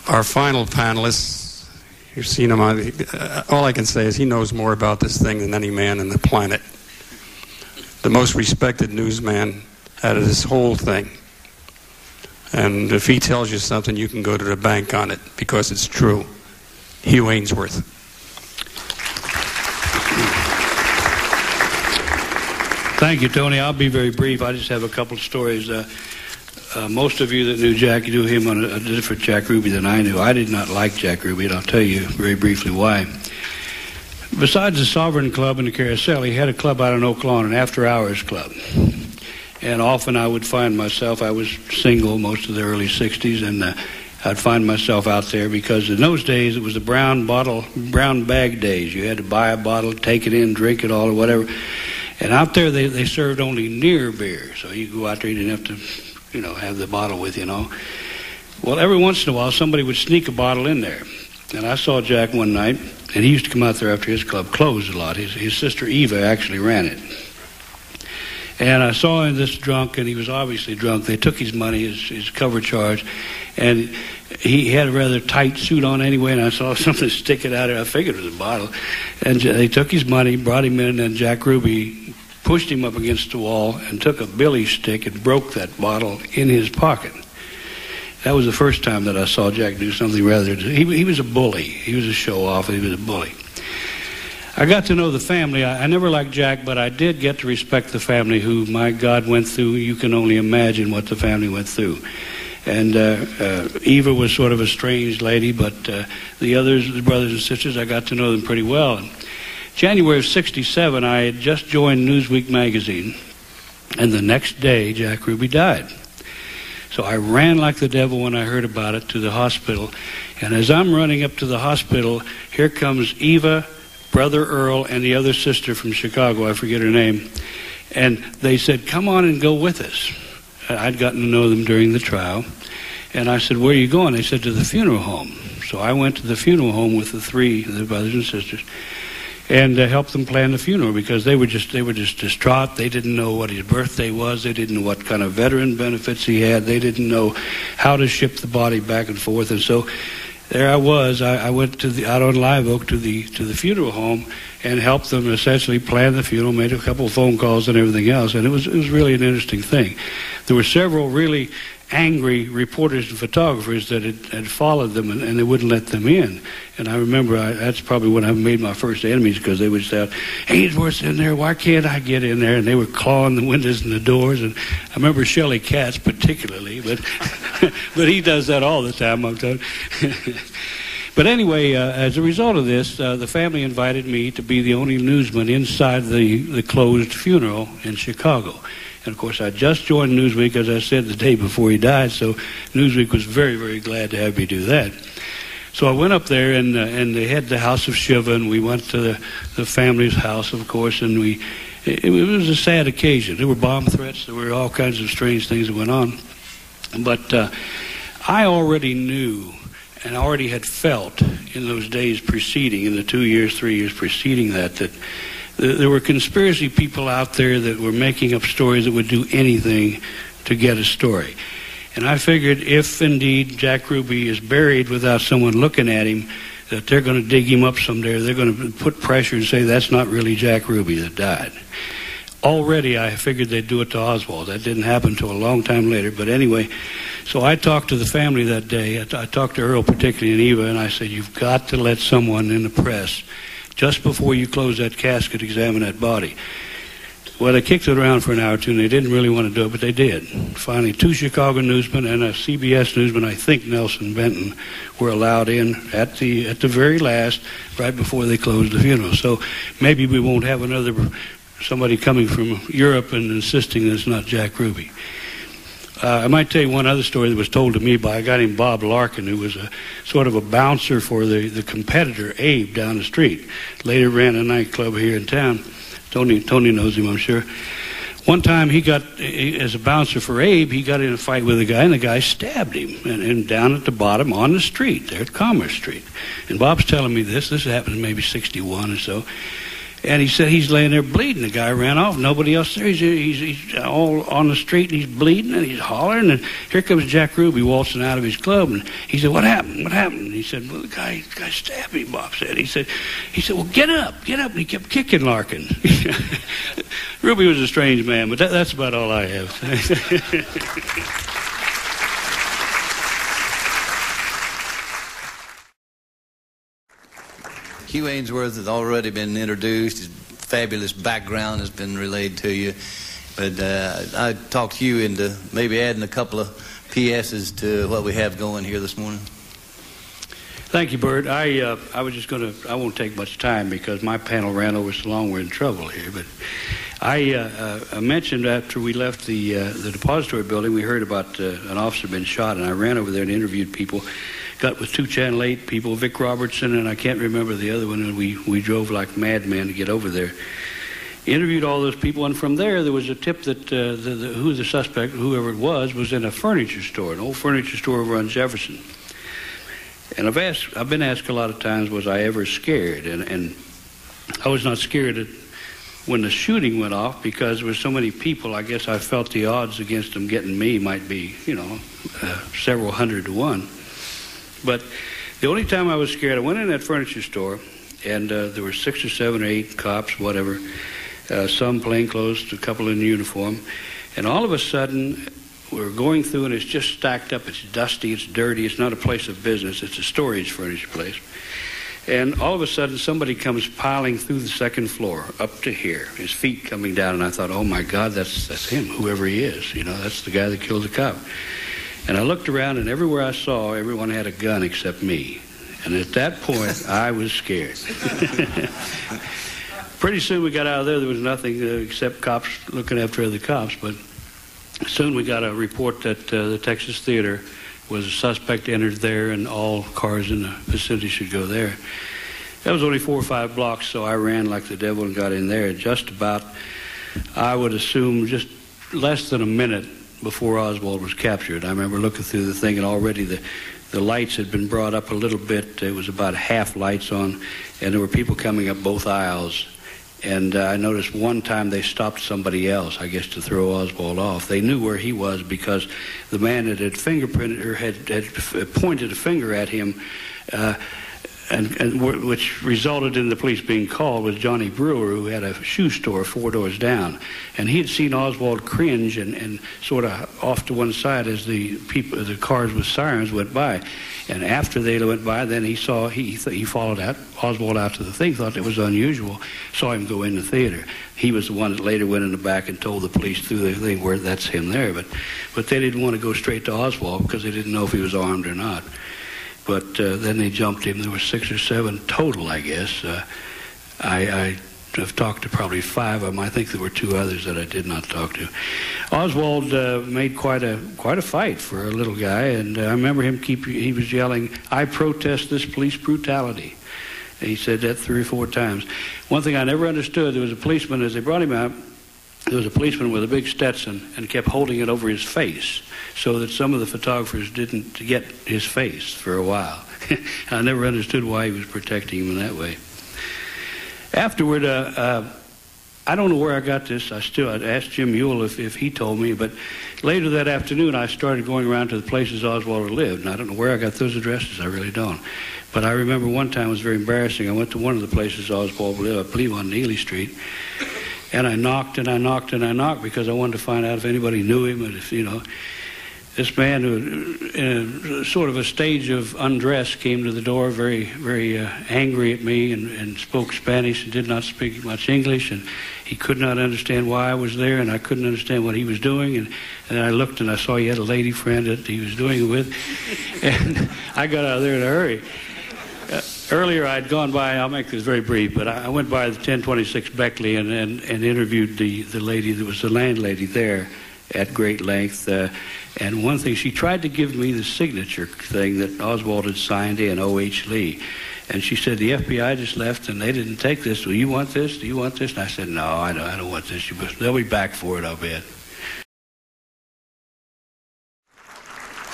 Our final panelist, you've seen him on. All I can say is he knows more about this thing than any man on the planet. The most respected newsman out of this whole thing. And if he tells you something, you can go to the bank on it because it's true. Hugh Aynesworth. Thank you, Tony. I'll be very brief. I just have a couple of stories. Most of you that knew Jack, you knew him on a different Jack Ruby than I knew. I did not like Jack Ruby, and I'll tell you very briefly why. Besides the Sovereign Club and the Carousel, he had a club out in Oak Lawn, an after-hours club. And often I would find myself, I was single most of the early 60s, and I'd find myself out there because in those days it was the brown bag days. You had to buy a bottle, take it in, drink it all, or whatever. And out there they served only near beer. So you go out there, you didn't have to, have the bottle with you, Well, every once in a while somebody would sneak a bottle in there. And I saw Jack one night, and he used to come out there after his club closed a lot. His sister Eva actually ran it. And I saw him this drunk, and he was obviously drunk. They took his money, his cover charge, and he had a rather tight suit on anyway, and I saw something sticking out of it. I figured it was a bottle. And they took his money, brought him in, and Jack Ruby pushed him up against the wall and took a billy stick and broke that bottle in his pocket. That was the first time that I saw Jack do something rather... He was a bully. He was a show-off, and he was a bully. I got to know the family. I never liked Jack, but I did get to respect the family who, my God, went through. You can only imagine what the family went through. And Eva was sort of a strange lady, but the others, the brothers and sisters, I got to know them pretty well. In January of '67, I had just joined Newsweek magazine, and the next day, Jack Ruby died. So I ran like the devil when I heard about it to the hospital. And as I'm running up to the hospital, here comes Eva, Brother Earl, and the other sister from Chicago, I forget her name, and they said, come on and go with us. I'd gotten to know them during the trial, and I said, where are you going? They said, to the funeral home. So I went to the funeral home with the brothers and sisters, and helped them plan the funeral because they were just distraught. They didn't know what his birthday was. They didn't know what kind of veteran benefits he had. They didn't know how to ship the body back and forth, and so there I was. I went out on Live Oak to the funeral home and helped them essentially plan the funeral, made a couple of phone calls and everything else, and it was really an interesting thing. There were several really angry reporters and photographers that had followed them, and they wouldn't let them in. And I remember that's probably when I made my first enemies because they would shout, Aynesworth's in there, why can't I get in there? And they were clawing the windows and the doors. And I remember Shelley Katz particularly, but but he does that all the time, I'm telling you. But anyway, as a result of this, the family invited me to be the only newsman inside the closed funeral in Chicago. And, of course, I just joined Newsweek, as I said, the day before he died, so Newsweek was very, very glad to have me do that. So I went up there, and they had the House of Shiva, and we went to the family's house, of course, and it was a sad occasion. There were bomb threats. There were all kinds of strange things that went on. But I already knew and already had felt in those days preceding, in the 2 years, 3 years preceding that there were conspiracy people out there that were making up stories that would do anything to get a story. And I figured if indeed Jack Ruby is buried without someone looking at him, that they're going to dig him up someday. They're going to put pressure and say that's not really Jack Ruby that died. Already I figured they'd do it to Oswald. That didn't happen until a long time later. But anyway, so I talked to the family that day. I talked to Earl particularly and Eva, and I said, you've got to let someone in the press just before you close that casket, examine that body. Well, they kicked it around for an hour or two, and they didn't really want to do it, but they did. Finally, 2 Chicago newsmen and a CBS newsman, I think Nelson Benton, were allowed in at the very last, right before they closed the funeral. So maybe we won't have somebody coming from Europe and insisting that it's not Jack Ruby. I might tell you one other story that was told to me by a guy named Bob Larkin, who was a sort of a bouncer for the competitor Abe down the street. Later ran a nightclub here in town. Tony knows him, I'm sure. One time as a bouncer for Abe, he got in a fight with a guy, and the guy stabbed him, and down at the bottom on the street, there at Commerce Street. And Bob's telling me this happened in maybe 61 or so. And he said he's laying there bleeding. The guy ran off. Nobody else there. He's all on the street, and he's bleeding, and he's hollering. And here comes Jack Ruby waltzing out of his club. And he said, "What happened? What happened?" And he said, "Well, the guy stabbed me," Bob said. He said, "Well, get up. And he kept kicking Larkin. Ruby was a strange man, but that's about all I have. Hugh Aynesworth has already been introduced. His fabulous background has been relayed to you. But I talked Hugh into maybe adding a couple of PSs to what we have going here this morning. Thank you, Bert. I was just going to, I won't take much time because my panel ran over so long we're in trouble here. But I mentioned after we left the depository building, we heard about an officer being shot, and I ran over there and interviewed people. Got with 2 Channel 8 people, Vic Robertson, and I can't remember the other one, and we drove like madmen to get over there. Interviewed all those people, and from there was a tip that who the suspect, whoever it was in a furniture store, an old furniture store over on Jefferson. And I've been asked a lot of times, was I ever scared? And I was not scared when the shooting went off because there were so many people. I guess I felt the odds against them getting me might be, several hundred to 1. But the only time I was scared, I went in that furniture store, and there were 6 or 7 or 8 cops, whatever, some plainclothes, a couple in uniform, and all of a sudden we're going through, and it's just stacked up. It's dusty, it's dirty, it's not a place of business, it's a storage furniture place. And all of a sudden somebody comes piling through the second floor up to here, his feet coming down, and I thought, oh my God, that's him, whoever he is. That's the guy that killed the cop. And I looked around, and everywhere I saw, everyone had a gun except me. And at that point, I was scared. Pretty soon we got out of there. There was nothing except cops looking after other cops. But soon we got a report that the Texas Theater was a suspect entered there, and all cars in the vicinity should go there. That was only 4 or 5 blocks, so I ran like the devil and got in there. Just about, I would assume, just less than a minute before Oswald was captured. I remember looking through the thing, and already the lights had been brought up a little bit. It was about half lights on, and there were people coming up both aisles. And I noticed one time they stopped somebody else, I guess, to throw Oswald off. They knew where he was because the man that had fingerprinted or had pointed a finger at him, and which resulted in the police being called, was Johnny Brewer, who had a shoe store 4 doors down. And he had seen Oswald cringe and sort of off to one side as the cars with sirens went by. And after they went by, then he saw, he followed Oswald out to the thing, thought it was unusual, saw him go in the theater. He was the one that later went in the back and told the police through the thing where that's him there. But they didn't want to go straight to Oswald because they didn't know if he was armed or not. But then they jumped him. There were 6 or 7 total, I guess. I have talked to probably 5 of them. I think there were 2 others that I did not talk to. Oswald made quite a fight for a little guy, and I remember him he was yelling, "I protest this police brutality." And he said that 3 or 4 times. One thing I never understood, there was a policeman, as they brought him out, there was a policeman with a big Stetson and kept holding it over his face so that some of the photographers didn't get his face for a while. I never understood why he was protecting him in that way. Afterward, I don't know where I got this. I'd asked Jim Ewell if he told me, but later that afternoon I started going around to the places Oswald had lived, and I don't know where I got those addresses. I really don't. But I remember one time it was very embarrassing. I went to one of the places Oswald lived, I believe on Neely Street, and I knocked and I knocked and I knocked because I wanted to find out if anybody knew him, and if, this man who, in a sort of a stage of undress, came to the door very, very angry at me and spoke Spanish and did not speak much English, and he could not understand why I was there, and I couldn't understand what he was doing, and I looked and I saw he had a lady friend that he was doing it with, and I got out of there in a hurry. Earlier I'd gone by, I'll make this very brief, but I went by the 1026 Beckley and interviewed the lady that was the landlady there at great length. And one thing, she tried to give me the signature thing that Oswald had signed in, O.H. Lee. And she said, the FBI just left and they didn't take this. Well, you want this? Do you want this? And I said, no, I don't want this. They'll be back for it, I'll bet.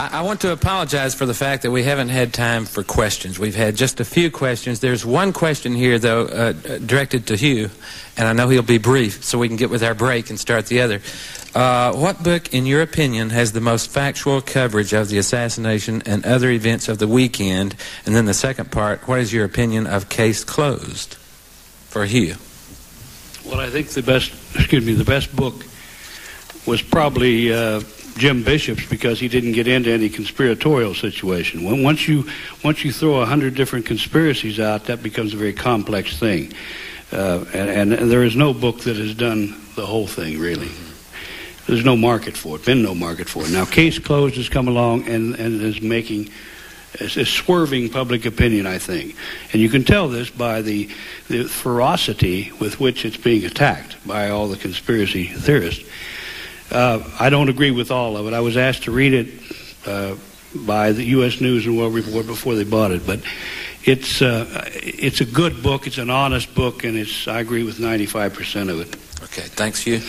I want to apologize for the fact that we haven't had time for questions. We've had just a few questions. There's one question here, though, directed to Hugh, and I know he'll be brief, so we can get with our break and start the other. What book, in your opinion, has the most factual coverage of the assassination and other events of the weekend? And then the second part, what is your opinion of Case Closed? For Hugh. Well, I think the best book was probably Jim Bishop's, because he didn't get into any conspiratorial situation. Once you throw 100 different conspiracies out, that becomes a very complex thing. And there is no book that has done the whole thing, really. There's no market for it, been no market for it. Now, Case Closed has come along and is swerving public opinion, I think. And you can tell this by the ferocity with which it's being attacked by all the conspiracy theorists. I don't agree with all of it. I was asked to read it by the U.S. News and World Report before they bought it, but it's a good book, it's an honest book, and I agree with 95% of it. Okay, thanks, Hugh.